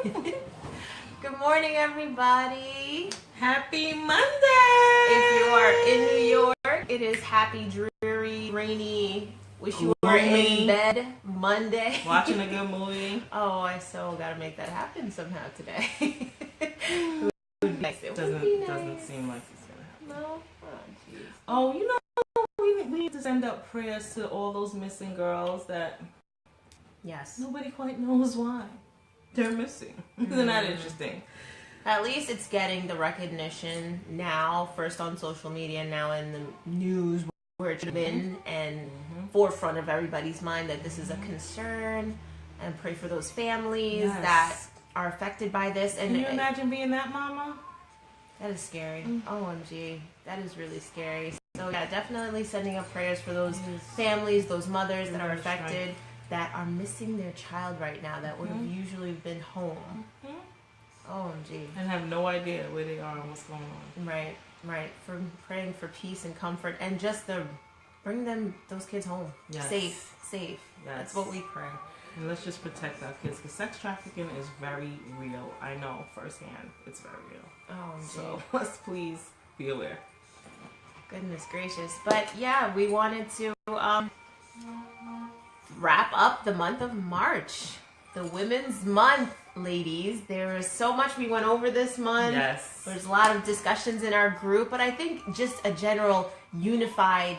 Good morning, everybody. Happy Monday! If you are in New York, it is happy, dreary, rainy, wish you were in bed Monday. Watching a good movie. Oh, I so gotta make that happen somehow today. Doesn't seem like it's gonna happen. No? Oh, jeez. Oh, you know, we need to send up prayers to all those missing girls that Yes. nobody quite knows why they're missing. Isn't that interesting? At least it's getting the recognition now, first on social media, now in the news where it should have been, and forefront of everybody's mind that this is a concern, and pray for those families that are affected by this. And can you imagine being that mama? That is scary. OMG. That is really scary. So yeah, definitely sending up prayers for those families, those mothers that are affected, that are missing their child right now, that would have usually been home. OMG. And have no idea where they are and what's going on. Right. For praying for peace and comfort, and just bring those kids home. Yes. Safe. Yes. That's what we pray. And let's just protect our kids, because sex trafficking is very real. I know firsthand. It's very real. OMG. So let's please be aware. Goodness gracious. But yeah, we wanted to wrap up the month of March. The Women's Month, ladies. There is so much we went over this month. Yes. There's a lot of discussions in our group, but I think just a general unified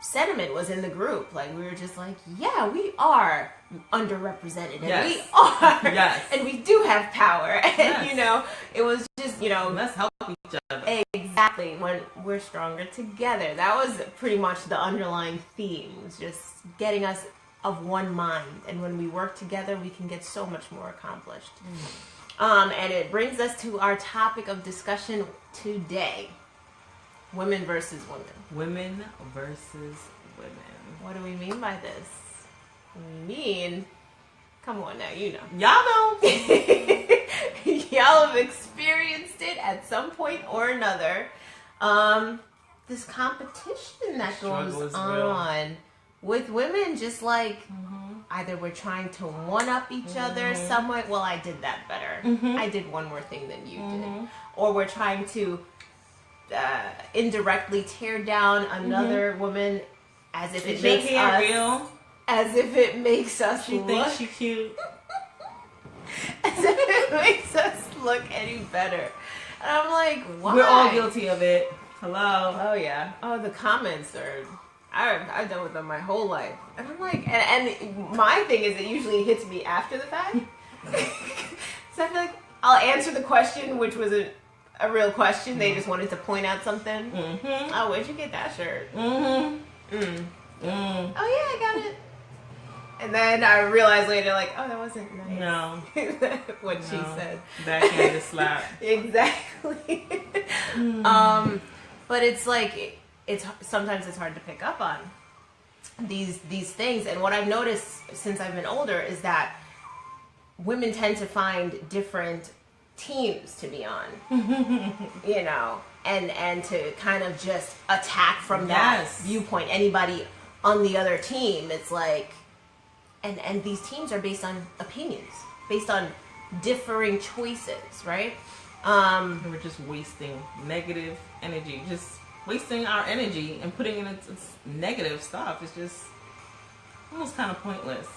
sentiment was in the group. Like, we were just like, yeah, we are underrepresented. And we are. Yes. And we do have power. And, Yes. it was just, let's help each other. Exactly. When we're stronger together. That was pretty much the underlying theme. It was just getting us of one mind, and when we work together, we can get so much more accomplished. And it brings us to our topic of discussion today: women versus women. Women versus women. What do we mean by this? We mean, come on now, you know. Y'all know. Y'all have experienced it at some point or another. This competition that goes on with women, just like either we're trying to one-up each other somewhat. Well, I did that better. I did one more thing than you did. Or we're trying to indirectly tear down another woman as if it makes us real. As if it makes us she thinks she cute. As if it makes us look any better. And I'm like, why? We're all guilty of it. Hello. Oh yeah. Oh, the comments are, I've dealt with them my whole life. And I'm like, and my thing is, it usually hits me after the fact. So I feel like I'll answer the question, which was a real question. They just wanted to point out something. Oh, where'd you get that shirt? Oh yeah, I got it. And then I realized later, like, oh, that wasn't nice. No. What she said. Backhanded slap. Exactly. But it's like, sometimes it's hard to pick up on these things. And what I've noticed since I've been older is that women tend to find different teams to be on, and to kind of just attack from that viewpoint. Anybody on the other team, it's like, and these teams are based on opinions, based on differing choices, right? We're just wasting negative energy, just wasting our energy and putting in its negative stuff. It's just almost kind of pointless.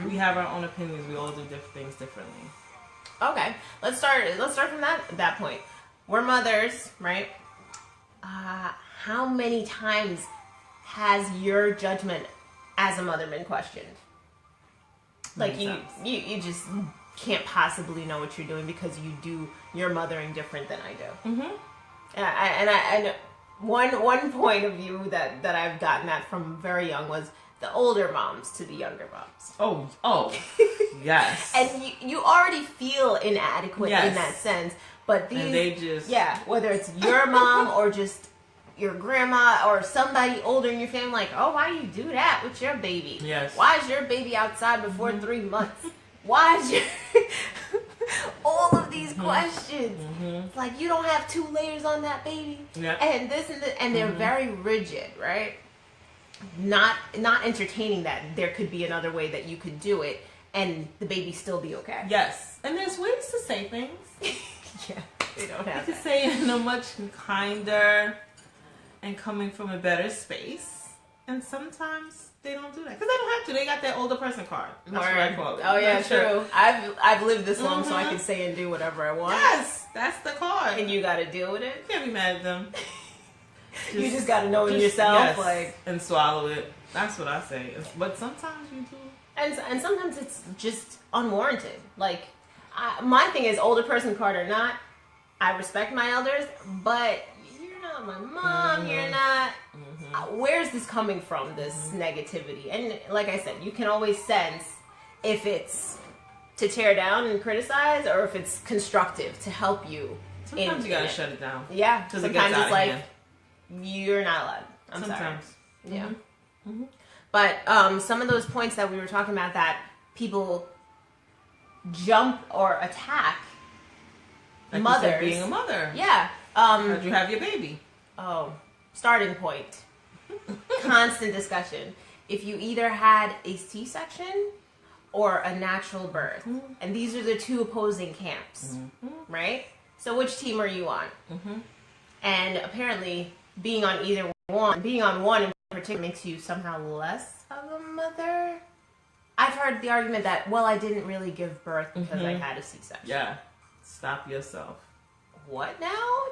We have our own opinions. We all do things differently. Okay, let's start from that point. We're mothers, right? How many times has your judgment as a mother been questioned? Like, you just can't possibly know what you're doing because you're mothering different than I do. And one point of view that I've gotten that from very young was the older moms to the younger moms. Oh, yes. And you already feel inadequate in that sense, but these, and they just, whether it's your mom or just your grandma or somebody older in your family, like, oh, why do you do that with your baby? Yes. Why is your baby outside before 3 months? Why is your all of these questions? Like, you don't have 2 layers on that baby, and this and they're very rigid, right? Not entertaining that there could be another way that you could do it, and the baby still be okay. Yes. And there's ways to say things. Yeah, they don't have You can say it in a much kinder and coming from a better space. And sometimes they don't do that. Because they don't have to. They got their older person card. That's what I call it. Oh, yeah, That's true. I've lived this long, so I can say and do whatever I want. Yes, that's the card. And you got to deal with it. You can't be mad at them. You just got to know in yourself. Yes, like, and swallow it. That's what I say. But sometimes you do. And sometimes it's just unwarranted. Like, my thing is, older person card or not, I respect my elders, but you're not my mom. You're not. Where's this coming from? This negativity, and like I said, you can always sense if it's to tear down and criticize, or if it's constructive to help you. Sometimes you gotta shut it down. Yeah. Sometimes it's like hand. you're not allowed. I'm Sometimes. sorry. Yeah. But some of those points that we were talking about that people jump or attack Like mothers. you said, being a mother. Yeah. How'd you have your baby? Oh, starting point. Constant discussion. If you either had a C-section or a natural birth. And these are the two opposing camps. Right? So which team are you on? And apparently being on one in particular makes you somehow less of a mother. I've heard the argument that, well, I didn't really give birth because I had a C-section. Yeah. Stop yourself. What now?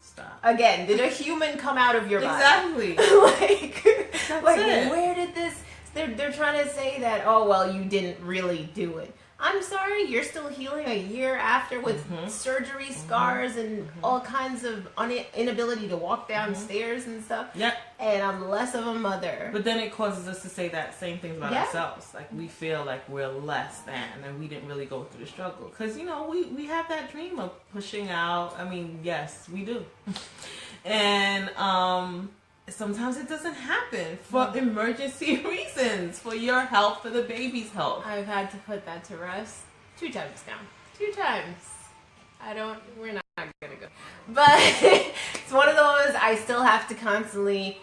Stop. Again, did a human come out of your body? Exactly. like it. where did this? They're trying to say that, oh, well, you didn't really do it. I'm sorry, you're still healing a year after with surgery, scars, and all kinds of inability to walk downstairs and stuff. Yep. And I'm less of a mother. But then it causes us to say that same things about ourselves. Like, we feel like we're less than, and we didn't really go through the struggle. Because, you know, we have that dream of pushing out. I mean, yes, we do. And sometimes it doesn't happen for emergency reasons, for your health, for the baby's health. I've had to put that to rest 2 times now. 2 times. We're not gonna go. But it's one of those, I still have to constantly,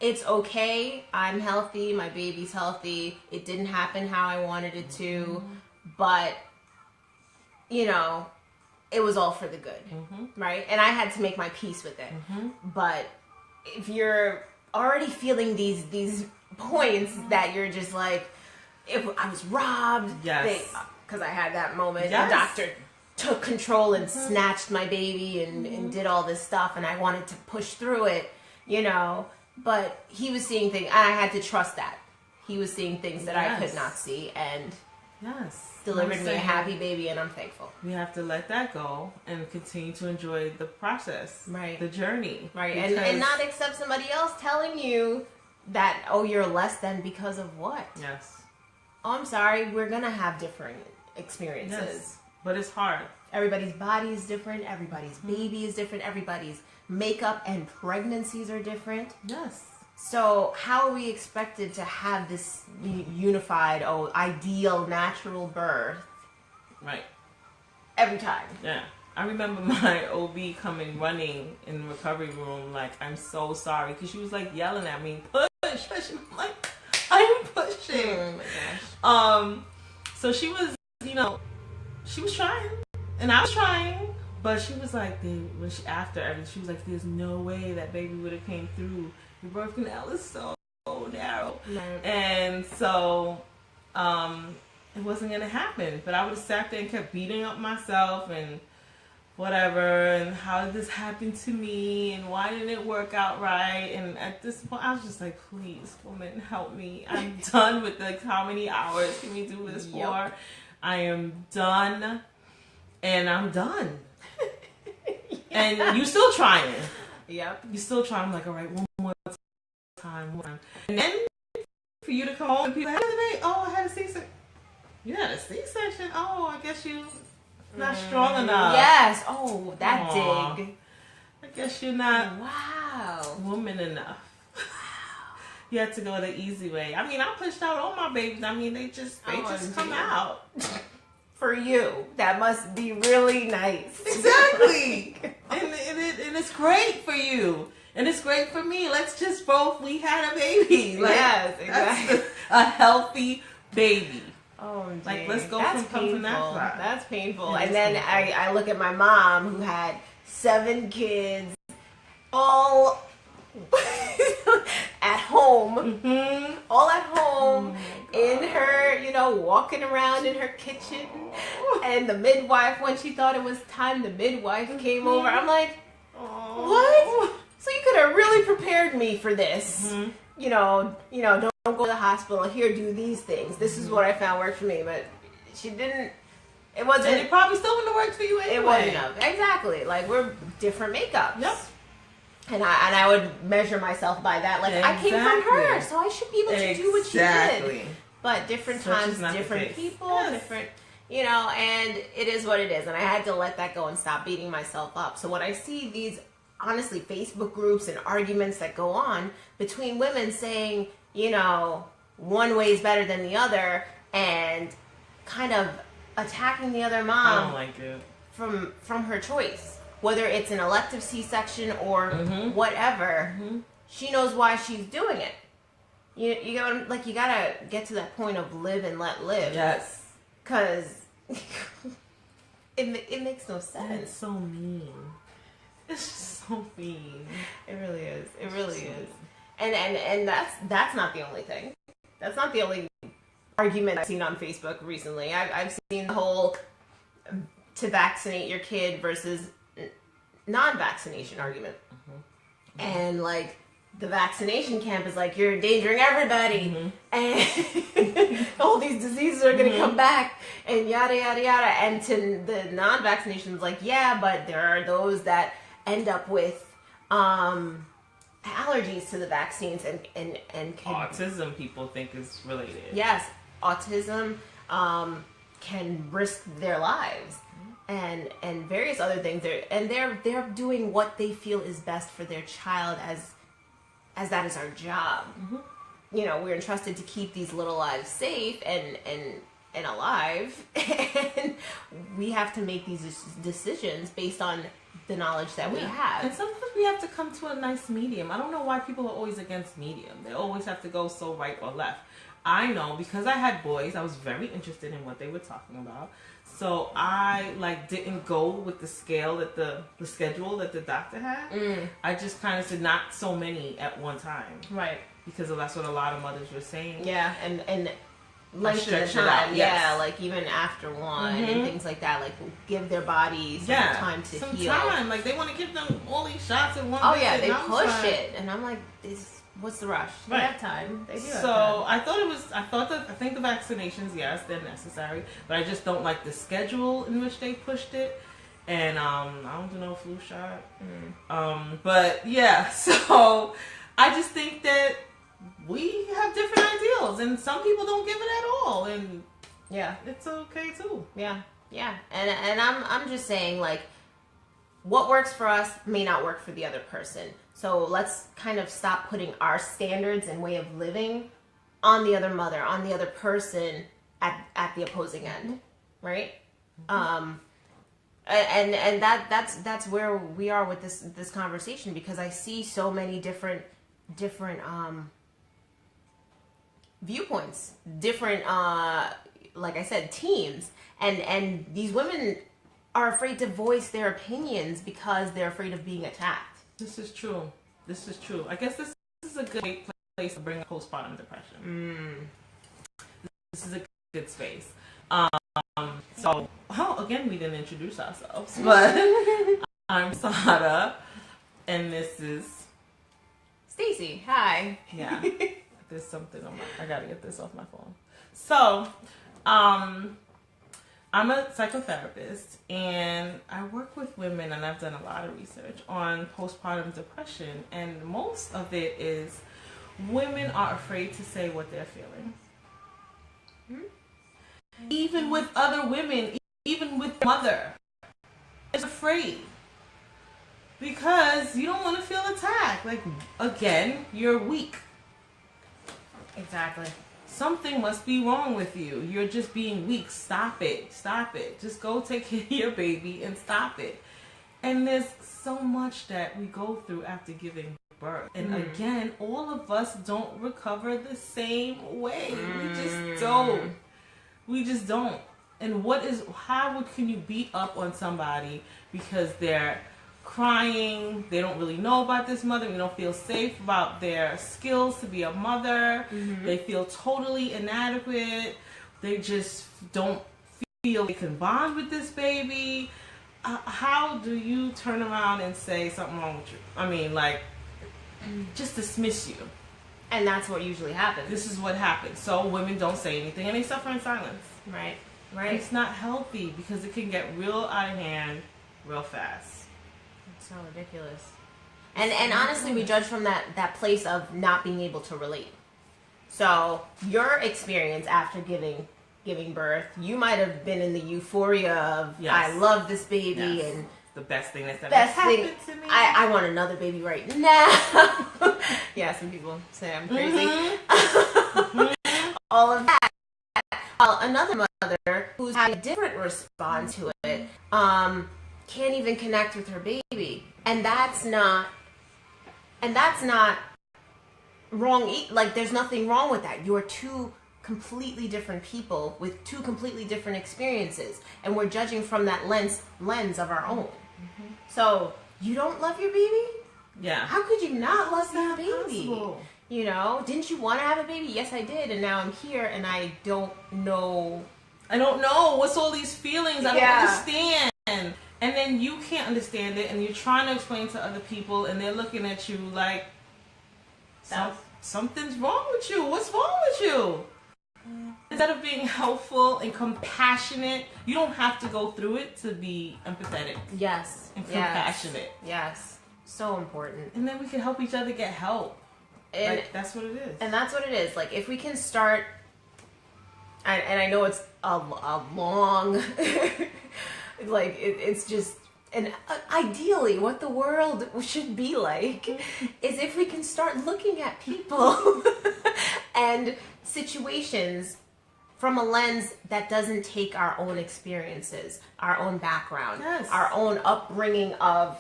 it's okay, I'm healthy, my baby's healthy, it didn't happen how I wanted it to, but, you know, it was all for the good, right? And I had to make my peace with it. But if you're already feeling these points that you're just like, if I was robbed, because I had that moment, the doctor took control and snatched my baby and did all this stuff, and I wanted to push through it, you know, but he was seeing things, and I had to trust that. He was seeing things that I could not see, and delivered me a happy baby, and I'm thankful. We have to let that go and continue to enjoy the process, right? The journey, right? And not accept somebody else telling you that, oh, you're less than because of what? Yes. Oh, I'm sorry, we're gonna have different experiences. Yes. But it's hard. Everybody's body is different. Everybody's baby is different. Everybody's makeup and pregnancies are different. Yes. So how are we expected to have this unified, ideal, natural birth? Right. Every time. Yeah. I remember my OB coming running in the recovery room like, I'm so sorry. Because she was like yelling at me, push. And I'm like, I'm pushing. Oh my gosh. So she was, you know, she was trying. And I was trying. But she was like, after everything, she was like, there's no way that baby would have came through. Your birth canal is so narrow. Right. And so it wasn't going to happen. But I would have sat there and kept beating up myself and whatever. And how did this happen to me? And why didn't it work out right? And at this point, I was just like, please, woman, help me. I'm done with how many hours can we do this for? I am done. And I'm done. And you still trying. Yep. You still trying. I'm like, all right, one more time. And then for you to come home and people, I had a C-section. You had a C-section? Oh, I guess you're not strong enough. Yes. Oh, that dig. I guess you're not woman enough. Wow. You had to go the easy way. I mean, I pushed out all my babies. I mean, they just come out. For you, that must be really nice. Exactly. and it's great for you. And it's great for me. Let's just we had a baby. Yes, exactly. A healthy baby. Oh, like, let's go that's come from that side. That's painful. It And is then painful. I look at my mom who had 7 kids, all at home, all at home, in her, walking around in her kitchen. And the midwife, when she thought it was time, the midwife came over. I'm like, what? So you could have really prepared me for this. Don't go to the hospital. Here, do these things. This is what I found worked for me. But she didn't. It wasn't. And it probably still wouldn't have worked for you anyway. It wasn't enough. Exactly. Like, we're different makeups. Yep. And I would measure myself by that. Like, I came from her, so I should be able to do what she did. But different times, different people, different, and it is what it is. And I had to let that go and stop beating myself up. So when I see these, honestly, Facebook groups and arguments that go on between women saying, one way is better than the other, and kind of attacking the other mom, I don't like it. from her choice, whether it's an elective C-section or whatever, she knows why she's doing it. You gotta get to that point of live and let live. Yes. Cause it makes no sense. It's so mean. It's just so mean. It really is. It really is. And that's not the only thing. That's not the only argument I've seen on Facebook recently. I've seen the whole to vaccinate your kid versus non-vaccination argument. And like the vaccination camp is like, you're endangering everybody, and all these diseases are going to come back, and yada yada yada. And to the non-vaccination is like, yeah, but there are those that end up with allergies to the vaccines and autism people think is related. Yes, autism can risk their lives. And various other things. They're doing what they feel is best for their child, as that is our job. We're entrusted to keep these little lives safe and alive, and we have to make these decisions based on the knowledge that we have. And sometimes we have to come to a nice medium. I don't know why people are always against medium. They always have to go so right or left. I know, because I had boys, I was very interested in what they were talking about. So I didn't go with the scale that the schedule that the doctor had. I just kind of said not so many at one time. Right. Because that's what a lot of mothers were saying. Yeah, and length of time. Yeah, like even after one and things like that. Like give their bodies some time to heal. Time. Like they want to give them all these shots at one. Oh yeah, they push it, and I'm like, what's the rush? They have time. They do have time. I think the vaccinations, yes, they're necessary, but I just don't like the schedule in which they pushed it. And I don't do no flu shot. But yeah, so I just think that we have different ideals, and some people don't give it at all, and it's okay too. Yeah. And I'm just saying, like, what works for us may not work for the other person. So let's kind of stop putting our standards and way of living on the other mother, on the other person at the opposing end, right? And that's where we are with this conversation, because I see so many different viewpoints, different like I said, teams, and these women are afraid to voice their opinions because they're afraid of being attacked. This is true. I guess this is a good place to bring up postpartum depression. This is a good space. So, again, we didn't introduce ourselves, but I'm Sada, and this is Stacy. Hi. Yeah, there's something on I gotta get this off my phone. So, I'm a psychotherapist, and I work with women, and I've done a lot of research on postpartum depression, and most of it is women are afraid to say what they're feeling. Even with other women, even with mother, is afraid. Because you don't want to feel attacked. Like, again, you're weak. Exactly. Something must be wrong with you. You're just being weak. Stop it. Just go take care of your baby and stop it. And there's so much that we go through after giving birth. And again, all of us don't recover the same way. We just don't. We just don't. And can you beat up on somebody because they're crying, they don't really know about this mother, they don't feel safe about their skills to be a mother, they feel totally inadequate, they just don't feel they can bond with this baby. How do you turn around and say something wrong with you? I mean, like, just dismiss you. And that's what usually happens. This is what happens. So women don't say anything and they suffer in silence. Right. And it's not healthy because it can get real out of hand real fast. It's so ridiculous. And honestly, we judge from that place of not being able to relate. So your experience after giving birth, you might have been in the euphoria of, I love this baby, and the best thing that's ever happened to me. I want another baby right now. Yeah, some people say I'm crazy. All of that. Another mother who's had a different response to it can't even connect with her baby, and that's not wrong. Like, there's nothing wrong with that. You're two completely different people with two completely different experiences, and we're judging from that lens of our own. So you don't love your baby? Yeah. How could you not love your baby? Possible. You know, didn't you want to have a baby? Yes, I did, and now I'm here, and I don't know. What's all these feelings? I don't understand. And then you can't understand it, and you're trying to explain to other people, and they're looking at you like, something's wrong with you. What's wrong with you? Instead of being helpful and compassionate, you don't have to go through it to be empathetic. Yes. And compassionate. Yes. So important. And then we can help each other get help. And that's what it is. And that's what it is. Like, if we can start, and I know it's a long, like, it's just, and ideally what the world should be like is if we can start looking at people and situations from a lens that doesn't take our own experiences, our own background, our own upbringing of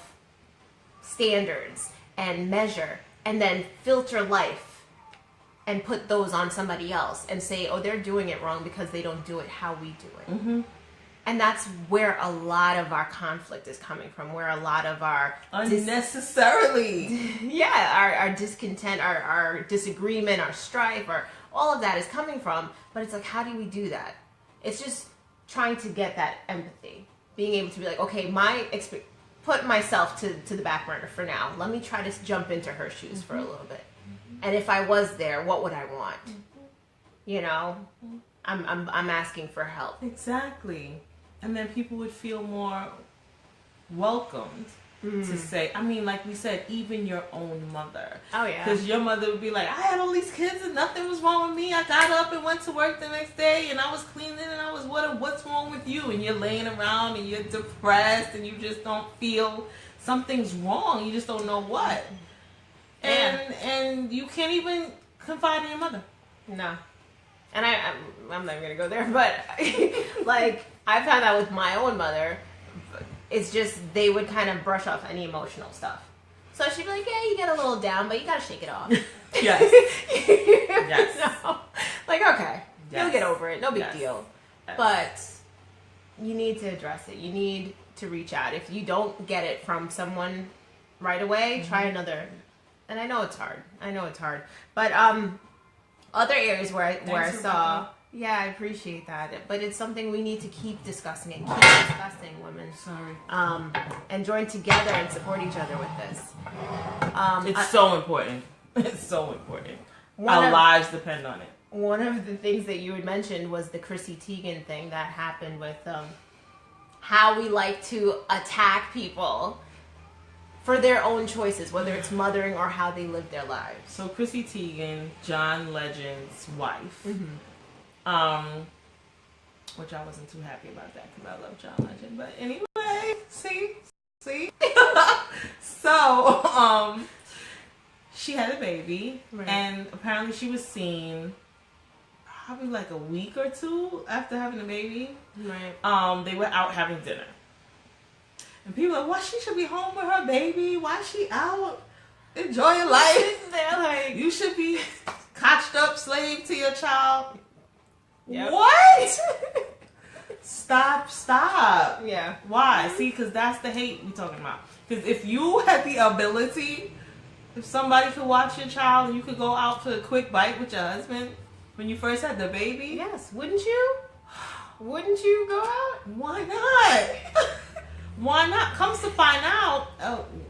standards and measure, and then filter life and put those on somebody else and say, oh, they're doing it wrong because they don't do it how we do it. And that's where a lot of our conflict is coming from, where a lot of our unnecessarily our discontent, our disagreement, our strife, all of that is coming from. But it's like, how do we do that? It's just trying to get that empathy, being able to be like, okay, put myself to the back burner for now. Let me try to jump into her shoes for a little bit. And if I was there, what would I want? You know, I'm asking for help. Exactly. And then people would feel more welcomed to say, I mean, like we said, even your own mother. Oh, yeah. Because your mother would be like, I had all these kids and nothing was wrong with me. I got up and went to work the next day and I was cleaning and I was, what's wrong with you? And you're laying around and you're depressed and you just don't feel something's wrong. You just don't know what. And you can't even confide in your mother. No. And I'm not going to go there, but like, I've had that with my own mother. It's just, they would kind of brush off any emotional stuff. So she'd be like, yeah, you get a little down, but you got to shake it off. Yes. Yes. No. Like, okay, you'll get over it. No big deal. Yes. But you need to address it. You need to reach out. If you don't get it from someone right away, try another. And I know it's hard. But other areas where I saw, yeah, I appreciate that. But it's something we need to keep discussing and keep discussing, women. Sorry. And join together and support each other with this. It's so important. It's so important. Our lives depend on it. One of the things that you had mentioned was the Chrissy Teigen thing that happened with how we like to attack people for their own choices, whether it's mothering or how they live their lives. So Chrissy Teigen, John Legend's wife, which I wasn't too happy about that because I love John Legend. But anyway, see. So she had a baby, and apparently she was seen probably like a week or two after having a baby. Right. They were out having dinner. And people are like, why she should be home with her baby? Why she out? Enjoy your life. They're like, you should be cotched up slave to your child. Yep. What? Stop. Yeah. Why? See, because that's the hate we're talking about. Because if you had the ability, if somebody could watch your child and you could go out for a quick bite with your husband when you first had the baby. Yes. Wouldn't you? Wouldn't you go out? Why not? Why not? Comes to find out,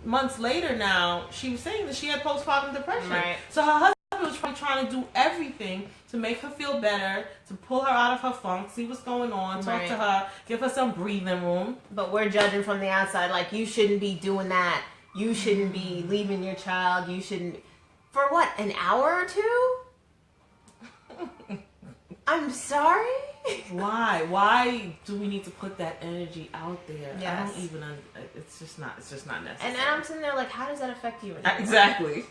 months later now, she was saying that she had postpartum depression. Right. So her husband was probably trying to do everything to make her feel better, to pull her out of her funk, see what's going on, talk to her, give her some breathing room. But we're judging from the outside, like, you shouldn't be doing that. You shouldn't be leaving your child. You shouldn't. For what, an hour or two? I'm sorry? Why? Why do we need to put that energy out there? Yes. I don't even. It's just not necessary. And I'm sitting there like, how does that affect you? Exactly.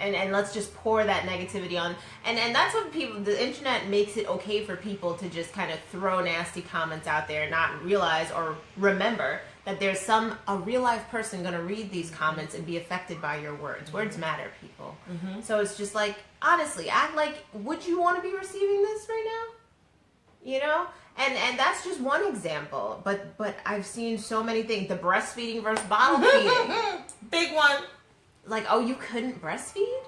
And let's just pour that negativity on. And that's what the internet makes it okay for people to just kind of throw nasty comments out there and not realize or remember that there's a real life person going to read these comments and be affected by your words. Words matter, people. Mm-hmm. So it's just like, honestly, act like, would you want to be receiving this right now? You know? And that's just one example. But I've seen so many things. The breastfeeding versus bottle feeding. Big one. Like, oh, you couldn't breastfeed?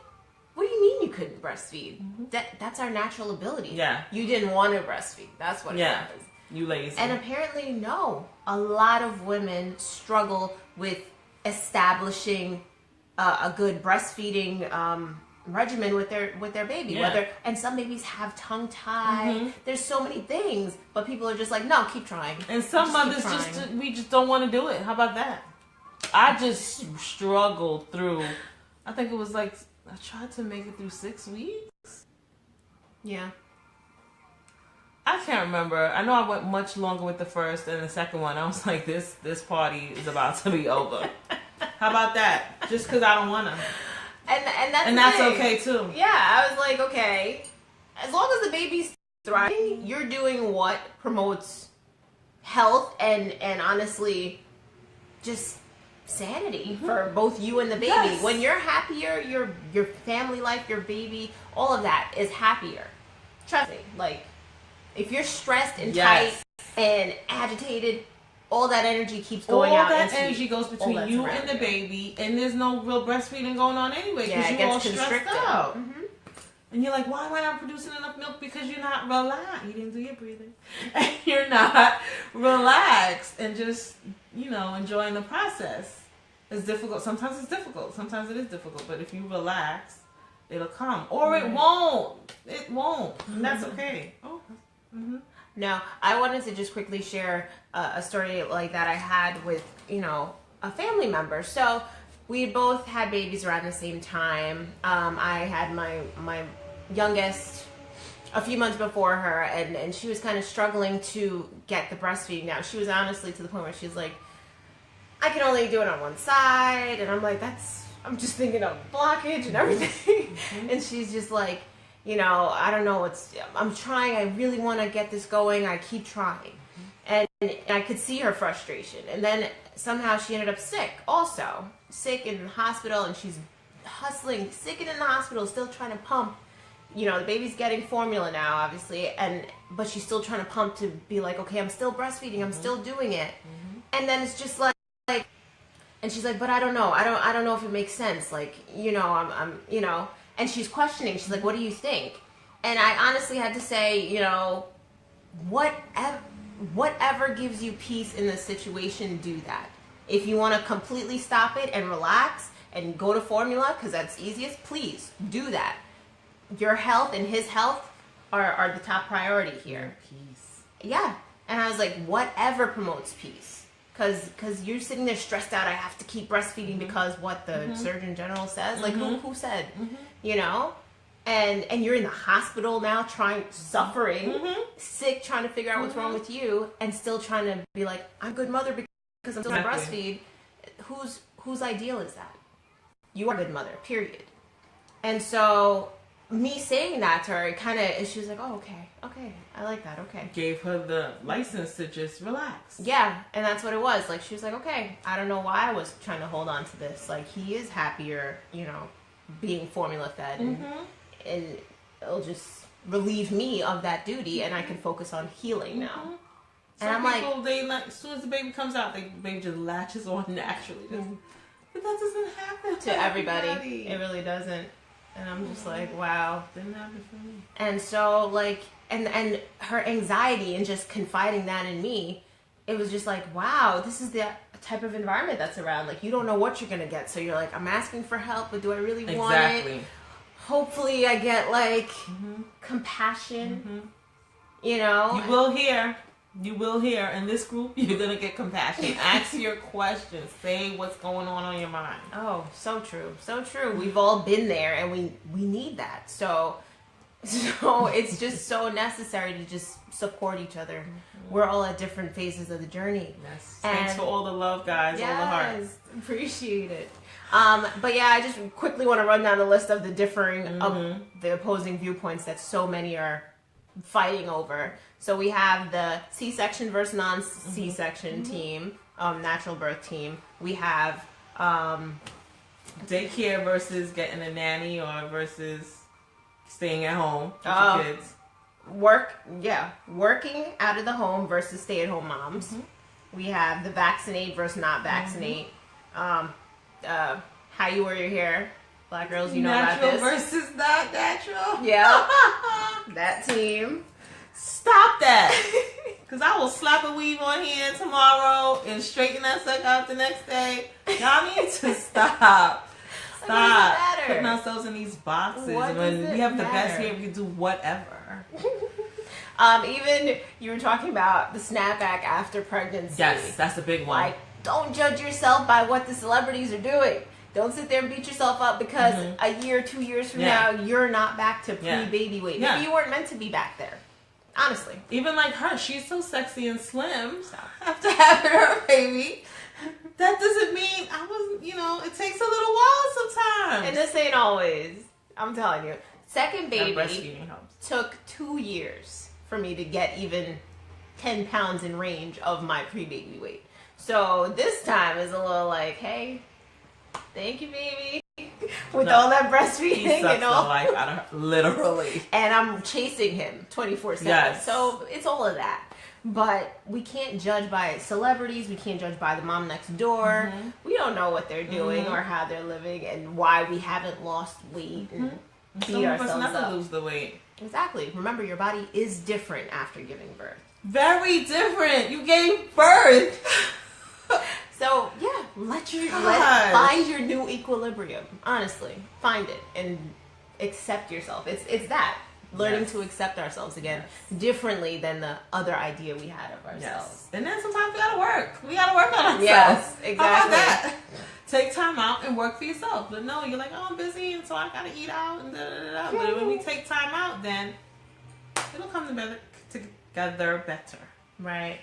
What do you mean you couldn't breastfeed? Mm-hmm. That's our natural ability. Yeah. You didn't want to breastfeed. That's what it was. You lazy. And apparently, no. A lot of women struggle with establishing a good breastfeeding regimen with their baby. Yeah. And some babies have tongue tie. Mm-hmm. There's so many things, but people are just like, no, keep trying. And some mothers we just don't want to do it. How about that? I just struggled through. I think it was like I tried to make it through 6 weeks. Yeah. I can't remember. I know I went much longer with the first and the second one. I was like, this party is about to be over. How about that? Just because I don't want to. And that's okay too. Yeah, I was like, okay, as long as the baby's thriving, you're doing what promotes health and honestly, just sanity for both you and the baby. Yes. When you're happier, your family life, your baby, all of that is happier. Trust me. Like, if you're stressed and tight and agitated, all that energy keeps going out. All that energy goes between you and the baby, and there's no real breastfeeding going on anyway because you're all stressed out. Mm-hmm. And you're like, why am I not producing enough milk? Because you're not relaxed. You didn't do your breathing. And you're not relaxed and just, enjoying the process. It's difficult. Sometimes it's difficult. Sometimes it is difficult. But if you relax, it'll come. Or it won't. It won't. And that's okay. Oh. Mm-hmm. No, I wanted to just quickly share a story like that I had with, a family member. So we both had babies around the same time. I had my youngest a few months before her, and she was kind of struggling to get the breastfeeding down. She was honestly to the point where she's like, I can only do it on one side. And I'm like, I'm just thinking of blockage and everything. Mm-hmm. And she's just like, I don't know I'm trying. I really want to get this going. I keep trying. And I could see her frustration. And then somehow she ended up sick also. Sick in the hospital, and she's hustling, sick and in the hospital, still trying to pump. The baby's getting formula now, obviously, but she's still trying to pump to be like, okay, I'm still breastfeeding. I'm still doing it. Mm-hmm. And then it's just like, and she's like, but I don't know. I don't know if it makes sense. Like, I'm and she's questioning. She's like, what do you think? And I honestly had to say, whatever gives you peace in the situation, do that. If you want to completely stop it and relax and go to formula, because that's easiest, please do that. Your health and his health are the top priority here. Peace. Yeah. And I was like, whatever promotes peace. Because you're sitting there stressed out. I have to keep breastfeeding because what the Surgeon General says. Like, who said? Mm-hmm. And you're in the hospital now, suffering, sick, trying to figure out what's wrong with you, and still trying to be like, I'm a good mother because I'm still going to breastfeed. Whose ideal is that? You are a good mother, period. And so me saying that to her, she was like, oh, okay, I like that, okay. Gave her the license to just relax. Yeah, and that's what it was. Like, she was like, okay, I don't know why I was trying to hold on to this. Like, he is happier, being formula fed, and it'll just relieve me of that duty, and I can focus on healing now. Some And I'm people, like, they like, as soon as the baby comes out, the baby just latches on naturally. But that doesn't happen to everybody. It really doesn't. And I'm just like, wow. Didn't happen for me. And so, like, and her anxiety and just confiding that in me, it was just like, wow, this is the type of environment that's around. Like, you don't know what you're going to get. So you're like, I'm asking for help, but do I really want it? Hopefully I get, like, compassion, you know? You will hear in this group, you're going to get compassion. Ask your questions. Say what's going on your mind. Oh, so true. So true. We've all been there, and we need that. So it's just so necessary to just support each other. We're all at different phases of the journey. Yes. Thanks for all the love, guys. All the hearts. Appreciate it. But yeah, I just quickly want to run down the list of the differing, the opposing viewpoints that so many are fighting over. So we have the C-section versus non-C-section team, natural birth team. We have daycare versus getting a nanny or versus staying at home with your kids. Working out of the home versus stay-at-home moms. We have the vaccinate versus not vaccinate. How you wear your hair. Black girls, you know about this. Natural versus not natural. Yeah. That team. Stop that. Because I will slap a weave on here tomorrow and straighten that sucker out the next day. Y'all need to stop. Stop putting ourselves in these boxes when we have the best hair, we can do whatever. Even you were talking about the snapback after pregnancy. Yes, that's a big one. Like, don't judge yourself by what the celebrities are doing. Don't sit there and beat yourself up because a year, 2 years from now, you're not back to pre-baby weight. Maybe you weren't meant to be back there. Honestly. Even like her, she's so sexy and slim after having her baby. That doesn't mean I wasn't, it takes a little while sometimes. And this ain't always. I'm telling you. Second baby breastfeeding helps. Took 2 years for me to get even 10 pounds in range of my pre-baby weight. So this time is a little like, hey, thank you, baby. With all that breastfeeding he sucks and all. the life out of her, literally. And I'm chasing him 24/7. Yes. So it's all of that. But we can't judge by celebrities. We can't judge by the mom next door. We don't know what they're doing or how they're living and why we haven't lost weight and beat ourselves Some of us never up. lose the weight. Exactly. Remember, your body is different after giving birth. Very different. You gave birth. So yeah, find your new equilibrium. Honestly, find it and accept yourself. It's that learning to accept ourselves again differently than the other idea we had of ourselves. Yes. And then sometimes we gotta work. We gotta work on ourselves. Yes, exactly. How about that? Take time out and work for yourself. But no, you're like, oh, I'm busy, and so I gotta eat out and da da da. But when we take time out, then it'll come together better. Right.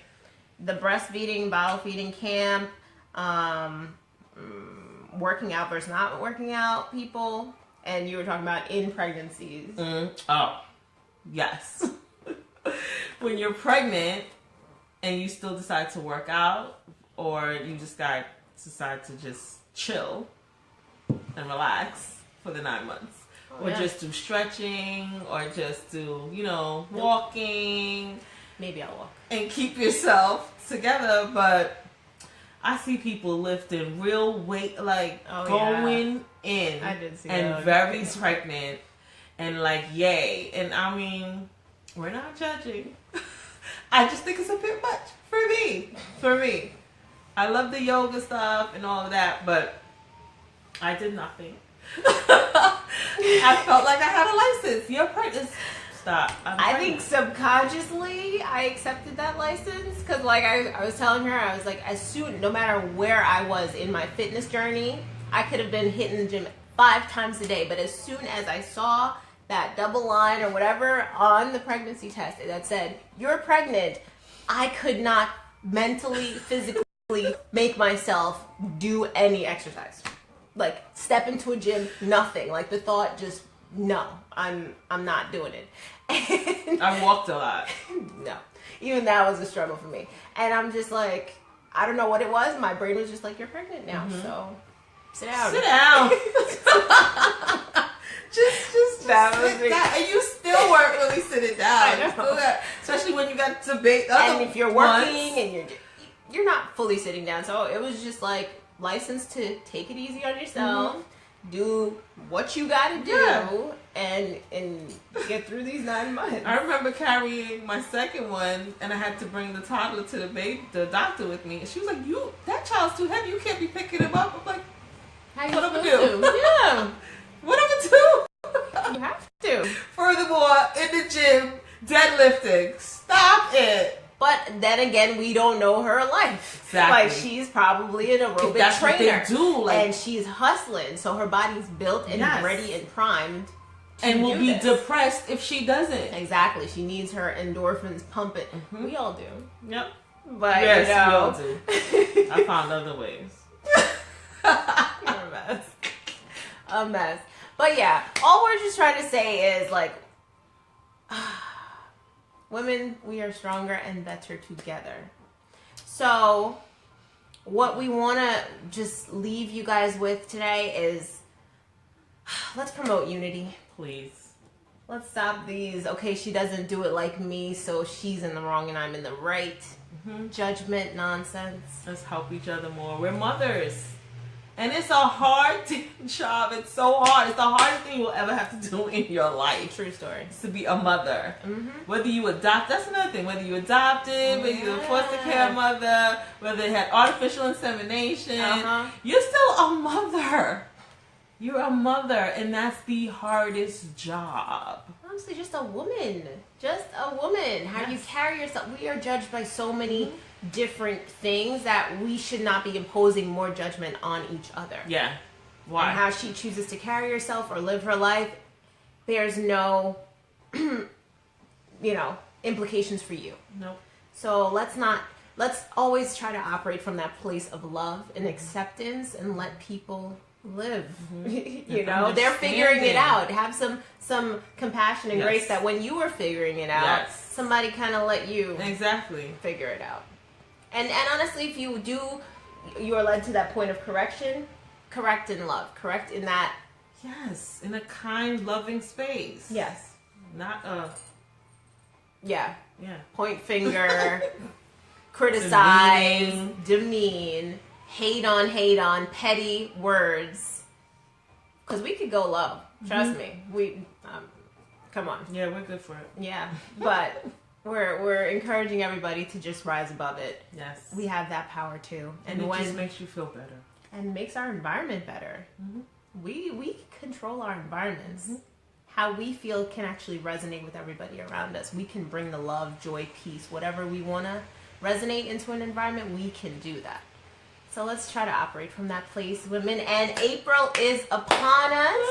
The breastfeeding, bottle feeding camp, working out versus not working out people, and you were talking about in pregnancies. Oh, yes. When you're pregnant and you still decide to work out, or you just decide to just chill and relax for the 9 months, or just do stretching, or just do walking. Maybe I'll walk. And keep yourself together, but I see people lifting real weight, like going in I did see and that. very pregnant and like yay. And I mean, we're not judging. I just think it's a bit much for me. I love the yoga stuff and all of that, but I did nothing. I felt like I had a license. You're pregnant. Stop. I think subconsciously I accepted that license because, like I was telling her, I was like, no matter where I was in my fitness journey, I could have been hitting the gym 5 times a day. But as soon as I saw that double line or whatever on the pregnancy test that said, you're pregnant, I could not mentally, physically make myself do any exercise. Like, step into a gym, nothing. Like, the thought just, no, I'm not doing it. And I walked a lot. No. Even that was a struggle for me. And I'm just like, I don't know what it was. My brain was just like, you're pregnant now, so sit down. Sit down. just That was sit down. And you still weren't really sitting down. I know. Still got, especially when you got to debate. And if you're working and you're not fully sitting down, so it was just like license to take it easy on yourself, do what you got to do, and get through these 9 months. I remember carrying my second one, and I had to bring the toddler to the doctor with me. And she was like, that child's too heavy. You can't be picking him up." I'm like, "What am I do? Yeah. What am I do?" You have to. Furthermore, in the gym, deadlifting. Stop it. But then again, we don't know her life. Exactly. Like, she's probably an aerobic That's trainer. what they do. Like, and she's hustling, so her body's built and ready and primed. And will be depressed if she doesn't. Exactly. She needs her endorphins pumping. We all do. Yep. But, yes, you know. we all do. I found other ways. You're a mess. A mess. But yeah, all we're just trying to say is, like, women, we are stronger and better together. So what we want to just leave you guys with today is, let's promote unity. Please. Let's stop these, okay, she doesn't do it like me, so she's in the wrong and I'm in the right. Judgment nonsense. Let's help each other more. We're mothers. And it's a hard job. It's so hard. It's the hardest thing you'll ever have to do in your life. True story. Is to be a mother. Whether you adopt, that's another thing. Whether you adopted, whether you're a foster care mother, whether they had artificial insemination, you're still a mother. You're a mother, and that's the hardest job. Honestly, just a woman. Just a woman. How you carry yourself. We are judged by so many different things that we should not be imposing more judgment on each other. Yeah. Why? And how she chooses to carry herself or live her life, there's no, implications for you. Nope. So let's always try to operate from that place of love and acceptance and let people live. They're figuring it out. Have some compassion and grace that when you were figuring it out, somebody kind of let you figure it out. And honestly, if you are led to that point of correction, correct in love, correct in that. Yes, in a kind, loving space. Yes. Not a. Yeah. Point finger, criticize, demean, hate on, petty words. Because we could go low. Trust me. We, come on. Yeah, we're good for it. Yeah, but we're encouraging everybody to just rise above it. Yes. We have that power too. And it just makes you feel better. And makes our environment better. We control our environments. How we feel can actually resonate with everybody around us. We can bring the love, joy, peace, whatever we want to resonate into an environment, we can do that. So let's try to operate from that place, women. And April is upon us.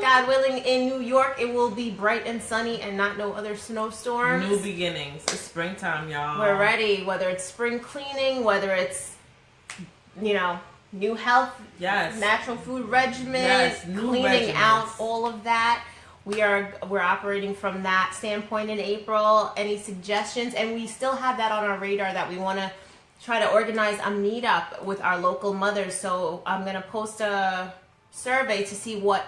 God willing, in New York, it will be bright and sunny and not no other snowstorms. New beginnings. It's springtime, y'all. We're ready. Whether it's spring cleaning, whether it's, new health, natural food regimen, cleaning out all of that. We're operating from that standpoint in April. Any suggestions? And we still have that on our radar that we want to try to organize a meetup with our local mothers. So I'm going to post a survey to see what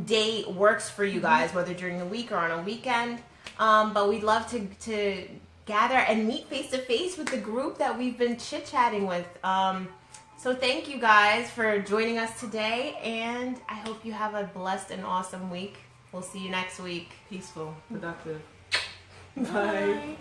day works for you guys, whether during the week or on a weekend. But we'd love to gather and meet face to face with the group that we've been chit-chatting with. So thank you guys for joining us today, and I hope you have a blessed and awesome week. We'll see you next week. Peaceful, productive. Bye.